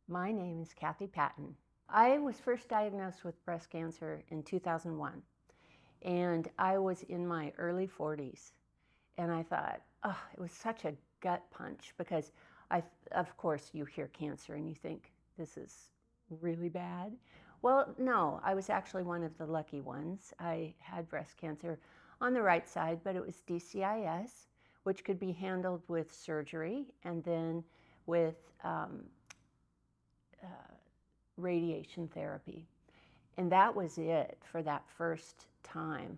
My name is Kathy Patton. I was first diagnosed with breast cancer in 2001, and I was in my early 40s. And I thought, oh, it was such a gut punch because of course, you hear cancer and you think this is really bad. Well, no, I was actually one of the lucky ones. I had breast cancer on the right side, but it was DCIS, which could be handled with surgery and then with radiation therapy. And that was it for that first time.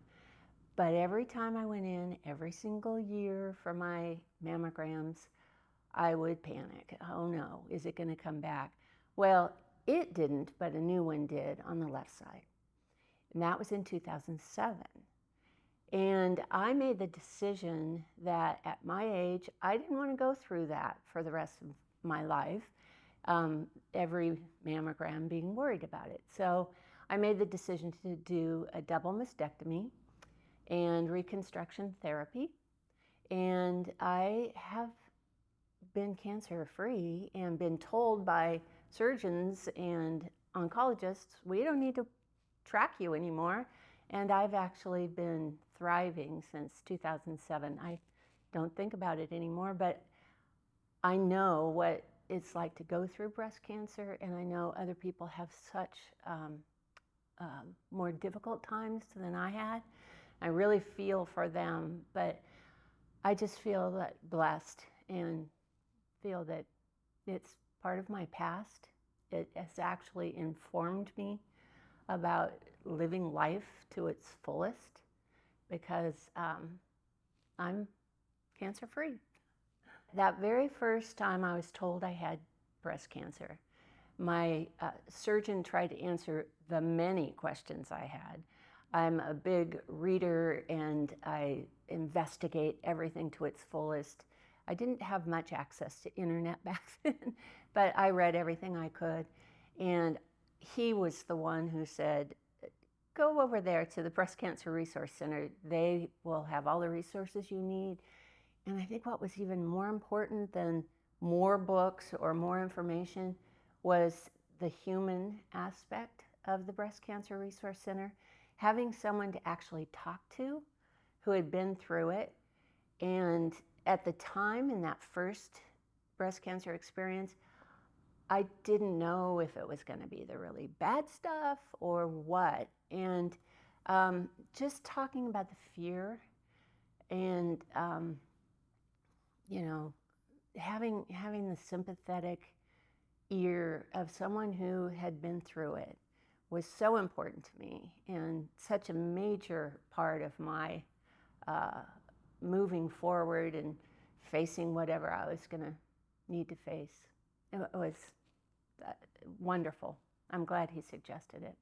But every time I went in, every single year for my mammograms, I would panic. Oh no, is it going to come back? Well, it didn't, but a new one did on the left side. And that was in 2007. And I made the decision that at my age, I didn't want to go through that for the rest of my life. Every mammogram being worried about it. So I made the decision to do a double mastectomy and reconstruction therapy. And I have been cancer free and been told by surgeons and oncologists, we don't need to track you anymore. And I've actually been thriving since 2007. I don't think about it anymore, but I know what it's like to go through breast cancer, and I know other people have such more difficult times than I had. I really feel for them, but I just feel that blessed and feel that it's part of my past. It has actually informed me about living life to its fullest because I'm cancer free. That very first time I was told I had breast cancer, my surgeon tried to answer the many questions I had. I'm a big reader and I investigate everything to its fullest. I didn't have much access to internet back then, but I read everything I could. And he was the one who said, go over there to the Breast Cancer Resource Center. They will have all the resources you need. And I think what was even more important than more books or more information was the human aspect of the Breast Cancer Resource Center. Having someone to actually talk to who had been through it. And at the time, in that first breast cancer experience, I didn't know if it was going to be the really bad stuff or what. And just talking about the fear and you know, having the sympathetic ear of someone who had been through it was so important to me and such a major part of my moving forward and facing whatever I was going to need to face. It was wonderful. I'm glad he suggested it.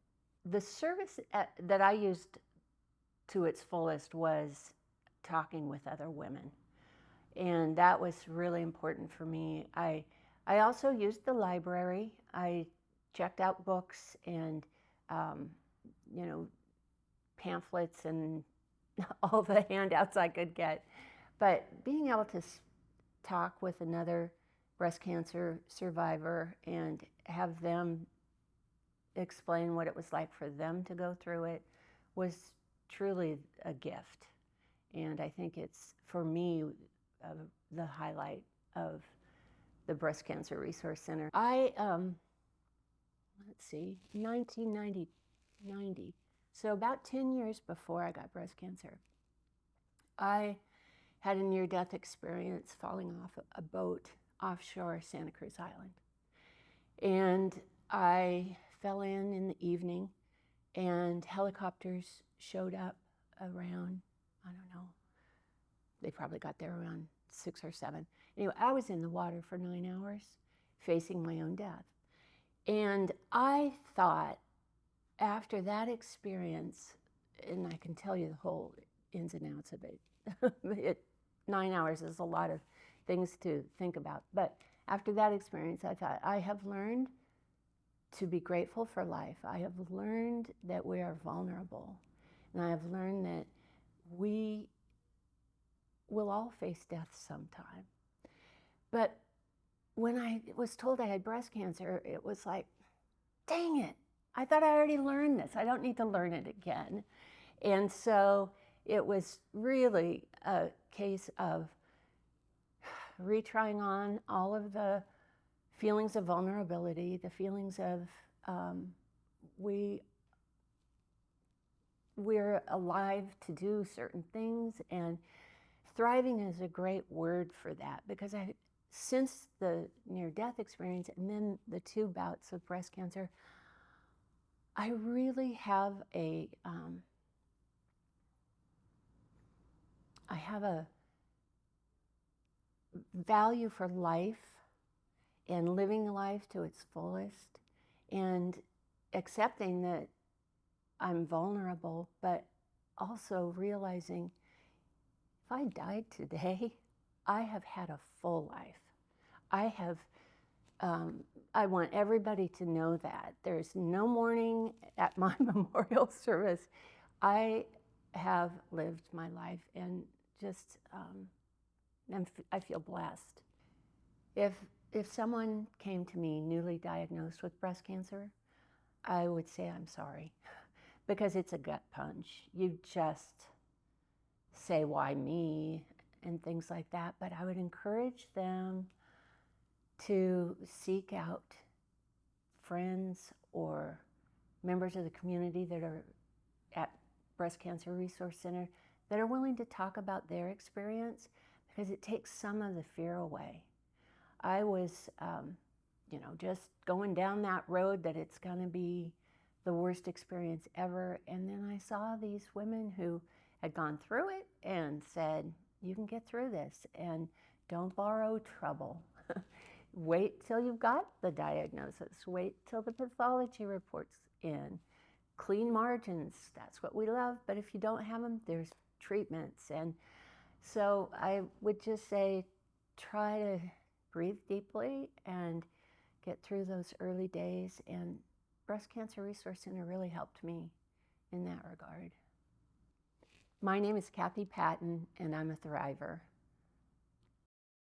The service that I used to its fullest was talking with other women. And that was really important for me. I also used the library. I checked out books and, pamphlets and all the handouts I could get. But being able to talk with another breast cancer survivor and have them explain what it was like for them to go through it was truly a gift. And I think it's, for me, the highlight of the Breast Cancer Resource Center. I, 1990, so about 10 years before I got breast cancer, I had a near-death experience falling off a boat offshore Santa Cruz Island. And I fell in the evening, and helicopters showed up around, I don't know, they probably got there around 6 or 7. Anyway, I was in the water for 9 hours facing my own death. And I thought after that experience, and I can tell you the whole ins and outs of it, 9 hours is a lot of things to think about. But after that experience, I thought, I have learned to be grateful for life. I have learned that we are vulnerable. And I have learned that we will all face death sometime. But when I was told I had breast cancer, it was like, dang it, I thought I already learned this. I don't need to learn it again. And so it was really a case of retrying on all of the feelings of vulnerability, the feelings of we're alive to do certain things, and thriving is a great word for that, because since the near-death experience and then the 2 bouts of breast cancer, I really have a value for life and living life to its fullest, and accepting that I'm vulnerable, but also realizing if I died today, I have had a full life. I want everybody to know that. There's no mourning at my memorial service. I have lived my life, and just I feel blessed. If someone came to me newly diagnosed with breast cancer, I would say I'm sorry, because it's a gut punch. You just say, why me, and things like that. But I would encourage them to seek out friends or members of the community that are at Breast Cancer Resource Center that are willing to talk about their experience, because it takes some of the fear away. I was, just going down that road that it's going to be the worst experience ever. And then I saw these women who had gone through it and said, you can get through this, and don't borrow trouble. Wait till you've got the diagnosis. Wait till the pathology report's in. Clean margins, that's what we love. But if you don't have them, there's treatments. And so I would just say, try to breathe deeply and get through those early days. And Breast Cancer Resource Center really helped me in that regard. My name is Kathy Patton, and I'm a thriver.